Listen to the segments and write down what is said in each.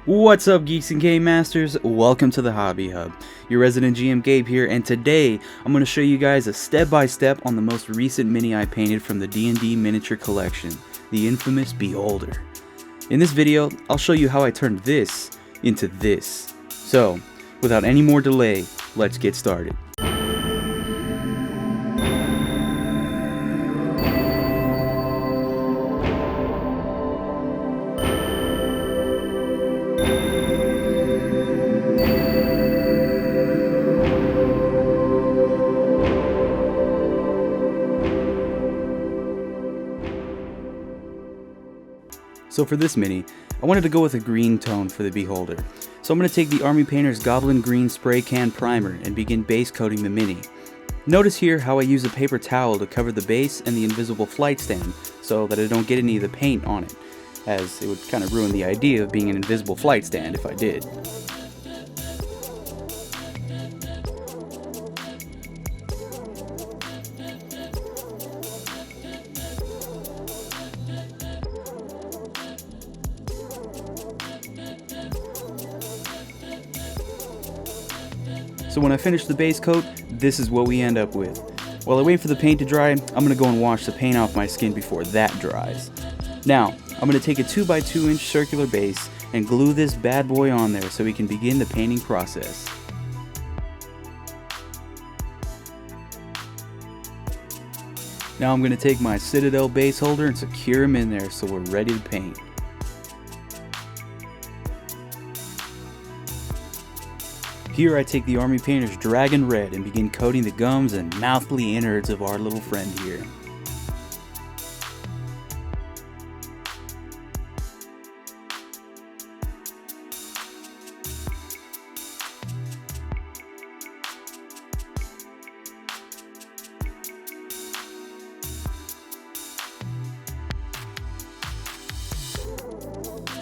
What's up, Geeks and Game Masters? Welcome to the Hobby Hub. Your resident GM Gabe here, and today I'm going to show you guys a step-by-step on the most recent mini I painted from the D&D miniature collection, the infamous Beholder. In this video, I'll show you how I turned this into this. So, without any more delay, let's get started. So for this mini, I wanted to go with a green tone for the Beholder. So I'm going to take the Army Painter's Goblin Green Spray Can Primer and begin base coating the mini. Notice here how I use a paper towel to cover the base and the invisible flight stand so that I don't get any of the paint on it, as it would kind of ruin the idea of being an invisible flight stand if I did. So when I finish the base coat, this is what we end up with. While I wait for the paint to dry, I'm going to go and wash the paint off my skin before that dries. Now, I'm going to take a 2x2 inch circular base and glue this bad boy on there so we can begin the painting process. Now I'm going to take my Citadel base holder and secure him in there so we're ready to paint. Here I take the Army Painter's Dragon Red and begin coating the gums and mouthly innards of our little friend here.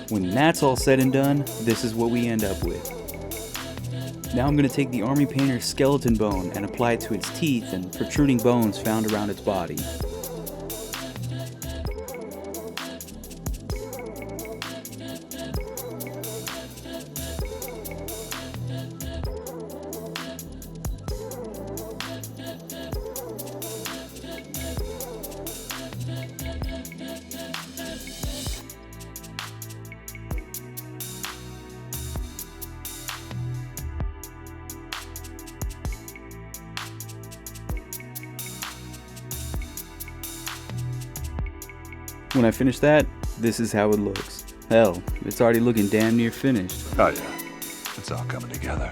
When that's all said and done, this is what we end up with. Now I'm going to take the Army Painter's skeleton bone and apply it to its teeth and protruding bones found around its body. When I finish that, this is how it looks. Hell, it's already looking damn near finished. Oh yeah, it's all coming together.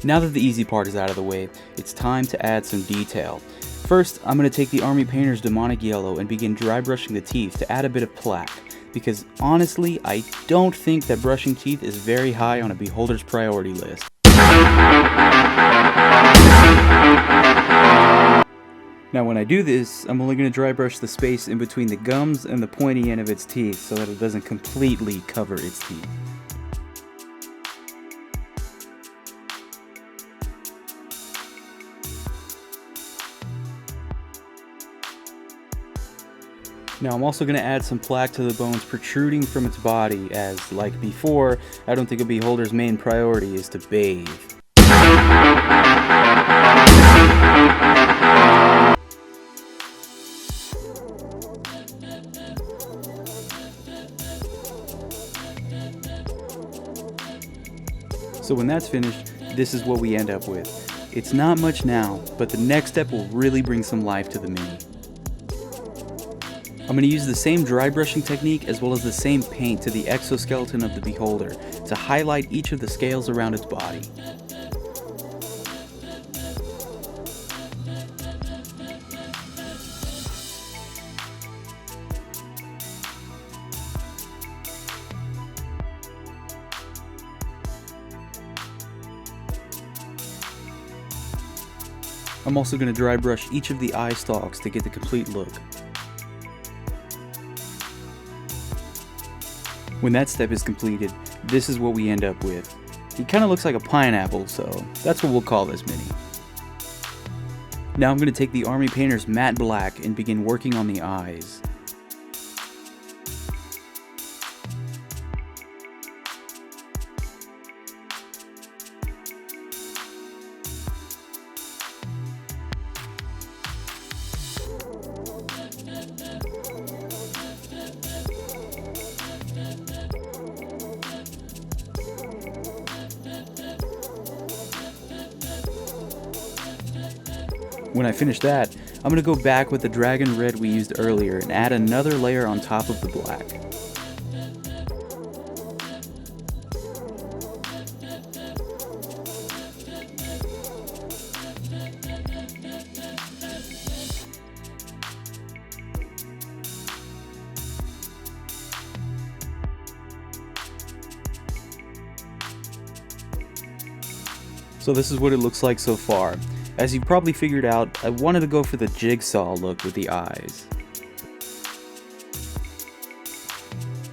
Now that the easy part is out of the way, it's time to add some detail. First, I'm going to take the Army Painter's Demonic Yellow and begin dry brushing the teeth to add a bit of plaque. Because honestly, I don't think that brushing teeth is very high on a Beholder's priority list. Now when I do this, I'm only going to dry brush the space in between the gums and the pointy end of its teeth so that it doesn't completely cover its teeth. Now I'm also going to add some plaque to the bones protruding from its body as, like before, I don't think a Beholder's main priority is to bathe. So when that's finished, this is what we end up with. It's not much now, but the next step will really bring some life to the mini. I'm going to use the same dry brushing technique as well as the same paint to the exoskeleton of the Beholder to highlight each of the scales around its body. I'm also going to dry brush each of the eye stalks to get the complete look. When that step is completed, this is what we end up with. He kind of looks like a pineapple, so that's what we'll call this mini. Now I'm going to take the Army Painter's Matte Black and begin working on the eyes. When I finish that, I'm going to go back with the dragon red we used earlier and add another layer on top of the black. So this is what it looks like so far. As you've probably figured out, I wanted to go for the jigsaw look with the eyes.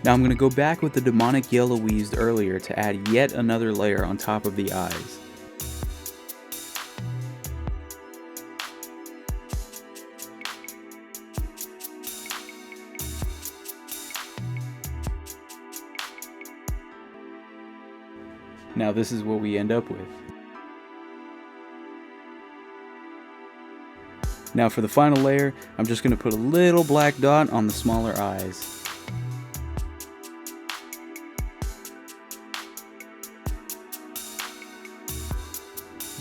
Now I'm going to go back with the demonic yellow we used earlier to add yet another layer on top of the eyes. Now this is what we end up with. Now for the final layer, I'm just going to put a little black dot on the smaller eyes.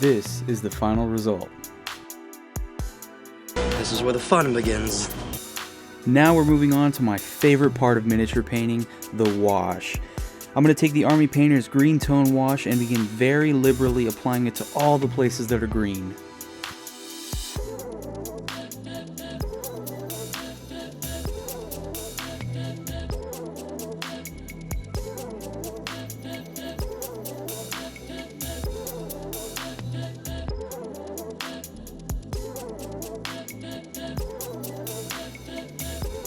This is the final result. This is where the fun begins. Now we're moving on to my favorite part of miniature painting, the wash. I'm going to take the Army Painter's green tone wash and begin very liberally applying it to all the places that are green.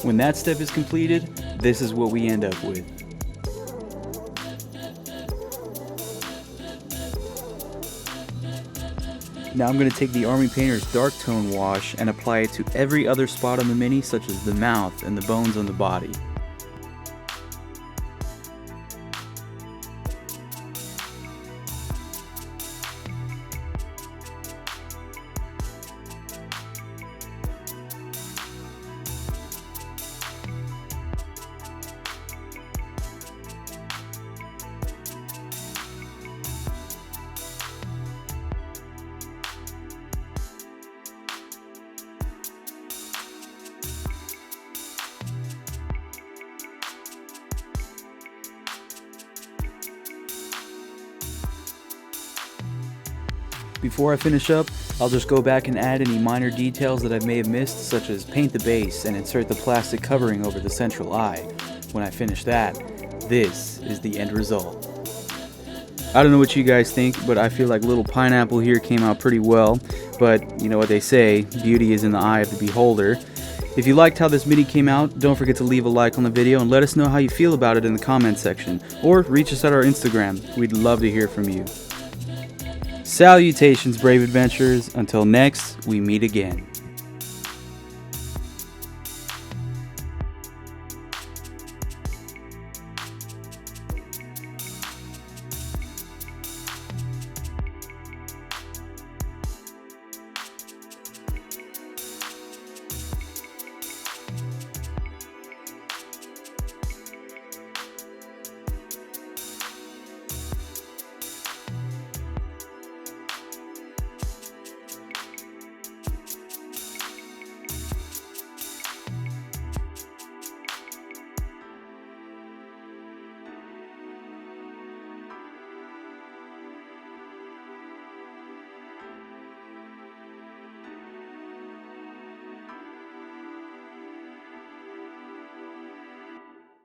When that step is completed, this is what we end up with. Now I'm going to take the Army Painter's dark tone wash and apply it to every other spot on the mini, such as the mouth and the bones on the body. Before I finish up, I'll just go back and add any minor details that I may have missed, such as paint the base and insert the plastic covering over the central eye. When I finish that, this is the end result. I don't know what you guys think, but I feel like Little Pineapple here came out pretty well, but you know what they say, beauty is in the eye of the beholder. If you liked how this mini came out, don't forget to leave a like on the video and let us know how you feel about it in the comment section, or reach us at our Instagram. We'd love to hear from you. Salutations, brave adventurers. Until next, we meet again.